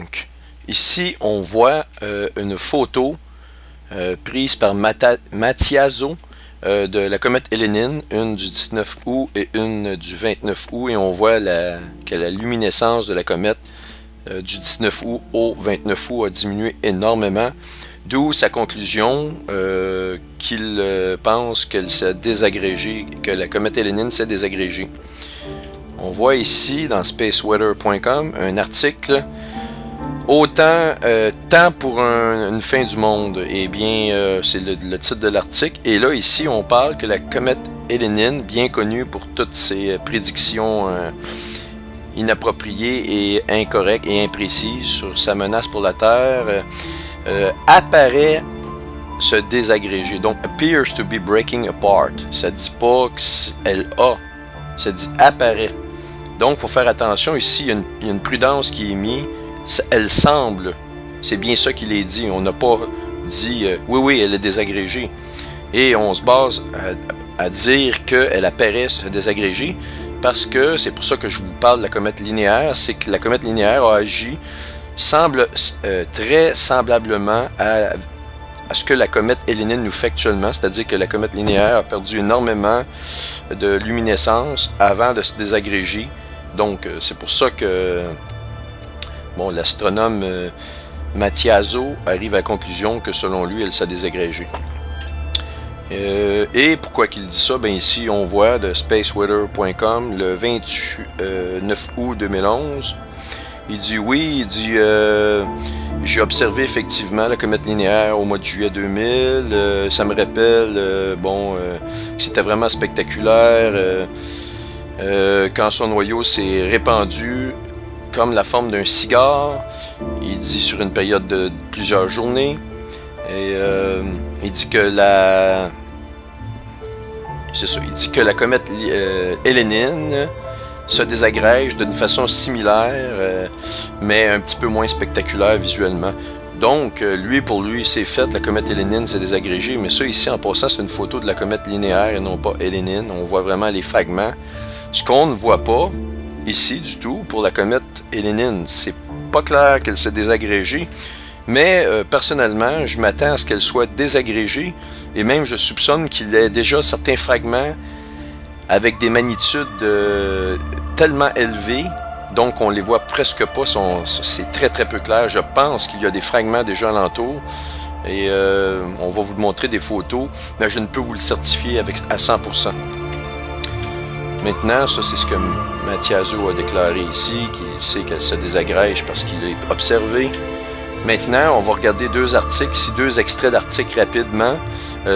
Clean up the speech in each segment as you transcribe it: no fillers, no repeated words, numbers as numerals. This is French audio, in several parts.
Donc, ici, on voit une photo prise par Matiazo de la comète Hellénine, une du 19 août et une du 29 août, et on voit que la luminescence de la comète du 19 août au 29 août a diminué énormément, d'où sa conclusion qu'il pense qu'elle s'est désagrégée, que la comète Hellénine s'est désagrégée. On voit ici dans spaceweather.com un article autant temps pour une fin du monde. Eh bien, c'est le titre de l'article. Et là, ici, on parle que la comète Hellénine, bien connue pour toutes ses prédictions inappropriées et incorrectes et imprécises sur sa menace pour la Terre, apparaît se désagréger. Donc, appears to be breaking apart. Ça dit pas qu'elle a, ça dit apparaît. Donc, il faut faire attention. Ici, il y a une prudence qui est mise. Elle semble. C'est bien ça qu'il est dit. On n'a pas dit oui, oui, elle est désagrégée. Et on se base à dire qu'elle apparaît se désagrégée parce que c'est pour ça que je vous parle de la comète linéaire. C'est que la comète linéaire a agi très semblablement à ce que la comète Hellénine nous fait actuellement, c'est-à-dire que la comète linéaire a perdu énormément de luminescence avant de se désagréger. Donc, c'est pour ça que bon, l'astronome Matiazo arrive à la conclusion que selon lui, elle s'est désagrégée. Et pourquoi qu'il dit ça? Ben ici, on voit de spaceweather.com le 29 août 2011. Il dit oui, il dit j'ai observé effectivement la comète linéaire au mois de juillet 2000. Ça me rappelle bon, que c'était vraiment spectaculaire. Quand son noyau s'est répandu comme la forme d'un cigare, il dit sur une période de plusieurs journées, et il dit que il dit que la comète Hellénine se désagrège d'une façon similaire, mais un petit peu moins spectaculaire visuellement. Donc, pour lui, c'est fait, la comète Hellénine s'est désagrégée, mais ça ici, en passant, c'est une photo de la comète linéaire et non pas Hellénine. On voit vraiment les fragments. Ce qu'on ne voit pas ici du tout pour la comète Hellénine, c'est pas clair qu'elle s'est désagrégée, mais personnellement, je m'attends à ce qu'elle soit désagrégée, et même je soupçonne qu'il y ait déjà certains fragments avec des magnitudes tellement élevées, donc on les voit presque pas, c'est très très peu clair. Je pense qu'il y a des fragments déjà alentour, et on va vous montrer des photos, mais je ne peux vous le certifier à 100%. Maintenant, ça c'est ce que Matiazo a déclaré ici, qu'il sait qu'elle se désagrège parce qu'il a observé. Maintenant, on va regarder deux articles, ici deux extraits d'articles rapidement.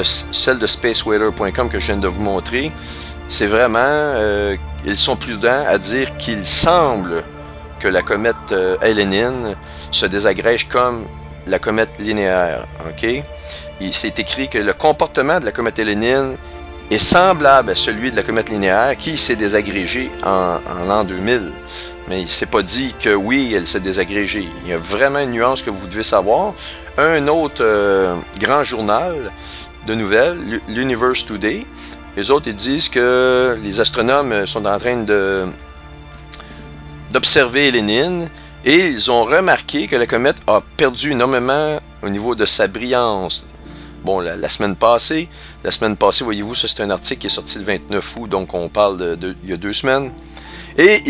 Celle de spaceweather.com que je viens de vous montrer. C'est vraiment, ils sont prudents à dire qu'il semble que la comète Hellénine se désagrège comme la comète linéaire. Okay? Il s'est écrit que le comportement de la comète Hellénine est semblable à celui de la comète linéaire qui s'est désagrégée en l'an 2000. Mais il ne s'est pas dit que oui, elle s'est désagrégée. Il y a vraiment une nuance que vous devez savoir. Un autre grand journal de nouvelles, l'Universe Today, les autres ils disent que les astronomes sont en train d'observer Hellénine et ils ont remarqué que la comète a perdu énormément au niveau de sa brillance. Bon, la semaine passée, voyez-vous, ça c'est un article qui est sorti le 29 août, donc on parle il y a 2 semaines. Et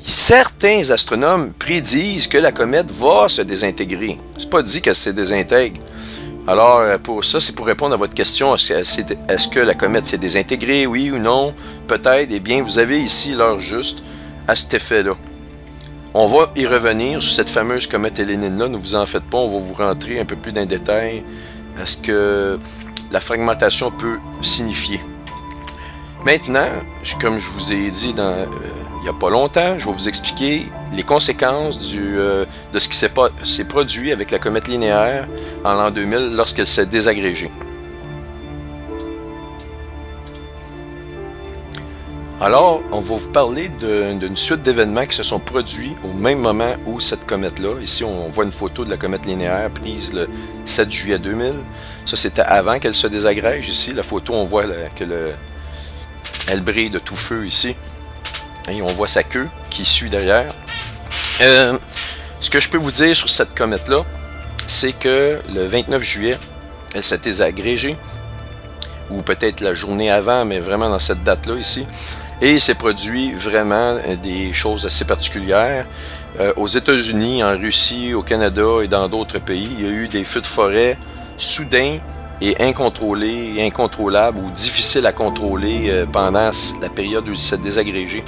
certains astronomes prédisent que la comète va se désintégrer. C'est pas dit qu'elle se désintègre. Alors, pour ça, c'est pour répondre à votre question, est-ce que la comète s'est désintégrée, oui ou non? Peut-être, eh bien, vous avez ici l'heure juste à cet effet-là. On va y revenir sur cette fameuse comète Hellénine-là, ne vous en faites pas, on va vous rentrer un peu plus dans le détail à ce que la fragmentation peut signifier. Maintenant, comme je vous ai dit il n'y a pas longtemps, je vais vous expliquer les conséquences de ce qui s'est produit avec la comète linéaire en l'an 2000 lorsqu'elle s'est désagrégée. Alors, on va vous parler d'une suite d'événements qui se sont produits au même moment où cette comète-là, ici on voit une photo de la comète linéaire prise le 7 juillet 2000. Ça c'était avant qu'elle se désagrège. Ici, la photo, on voit elle brille de tout feu ici. Et on voit sa queue qui suit derrière. Ce que je peux vous dire sur cette comète-là, c'est que le 29 juillet, elle s'est désagrégée, ou peut-être la journée avant, mais vraiment dans cette date-là ici. Et il s'est produit vraiment des choses assez particulières. Aux États-Unis, en Russie, au Canada et dans d'autres pays, il y a eu des feux de forêt soudains et incontrôlés, incontrôlables ou difficiles à contrôler pendant la période où il s'est désagrégé.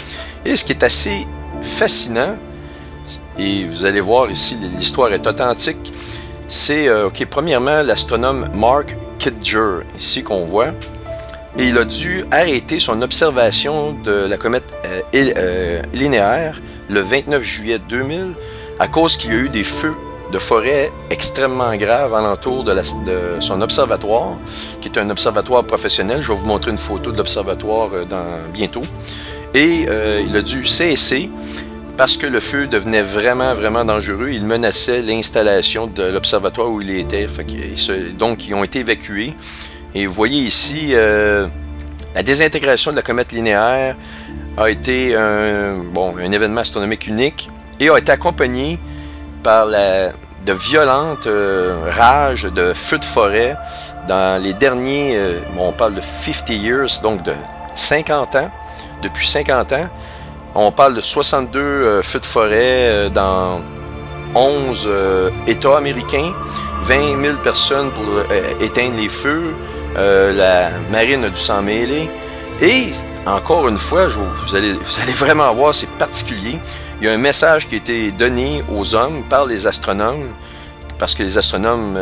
Et ce qui est assez fascinant, et vous allez voir ici, l'histoire est authentique, c'est, premièrement, l'astronome Mark Kidger, ici qu'on voit, et il a dû arrêter son observation de la comète linéaire le 29 juillet 2000 à cause qu'il y a eu des feux de forêt extrêmement graves alentour de son observatoire, qui est un observatoire professionnel. Je vais vous montrer une photo de l'observatoire bientôt. Et il a dû cesser parce que le feu devenait vraiment, vraiment dangereux. Il menaçait l'installation de l'observatoire où il était. Donc, ils ont été évacués. Et vous voyez ici, la désintégration de la comète linéaire a été un événement astronomique unique et a été accompagné par de violentes rages de feux de forêt dans les derniers, on parle de 50 years, donc de 50 ans, depuis 50 ans. On parle de 62 feux de forêt dans 11 États américains, 20 000 personnes pour éteindre les feux, la marine a dû s'en mêler. Et encore une fois, vous allez vraiment voir, c'est particulier. Il y a un message qui a été donné aux hommes par les astronomes, parce que les astronomes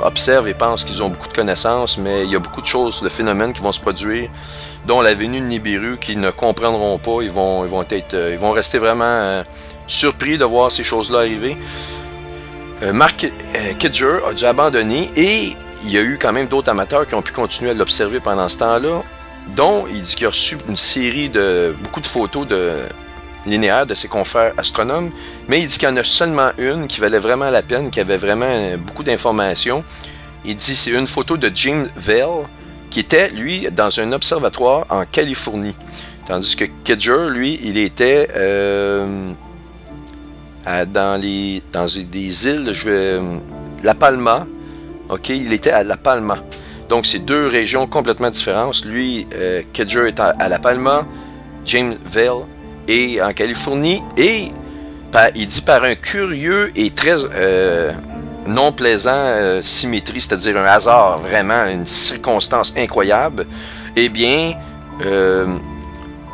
observent et pensent qu'ils ont beaucoup de connaissances, mais il y a beaucoup de choses, de phénomènes qui vont se produire, dont la venue de Nibiru, qu'ils ne comprendront pas. Ils vont rester vraiment surpris de voir ces choses-là arriver. Mark Kidger a dû abandonner et il y a eu quand même d'autres amateurs qui ont pu continuer à l'observer pendant ce temps-là, dont il dit qu'il a reçu une série de beaucoup de photos linéaires de ses confrères astronomes, mais il dit qu'il y en a seulement une qui valait vraiment la peine, qui avait vraiment beaucoup d'informations. Il dit c'est une photo de James Vale, qui était, lui, dans un observatoire en Californie. Tandis que Kidger, lui, il était dans des îles, La Palma. Il était à La Palma. Donc, c'est deux régions complètement différentes. Lui, Kidger est à La Palma, James Vale est en Californie, et il dit par un curieux et très non plaisant symétrie, c'est-à-dire un hasard, vraiment, une circonstance incroyable, eh bien,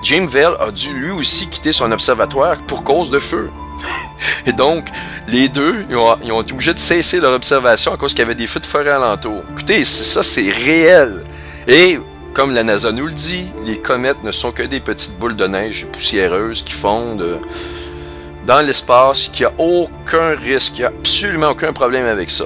James Vale a dû lui aussi quitter son observatoire pour cause de feu. Et donc, les deux, ils ont été obligés de cesser leur observation à cause qu'il y avait des feux de forêt alentour. Écoutez, ça, c'est réel. Et, comme la NASA nous le dit, les comètes ne sont que des petites boules de neige poussiéreuses qui fondent dans l'espace, qu'il n'y a aucun risque, il n'y a absolument aucun problème avec ça.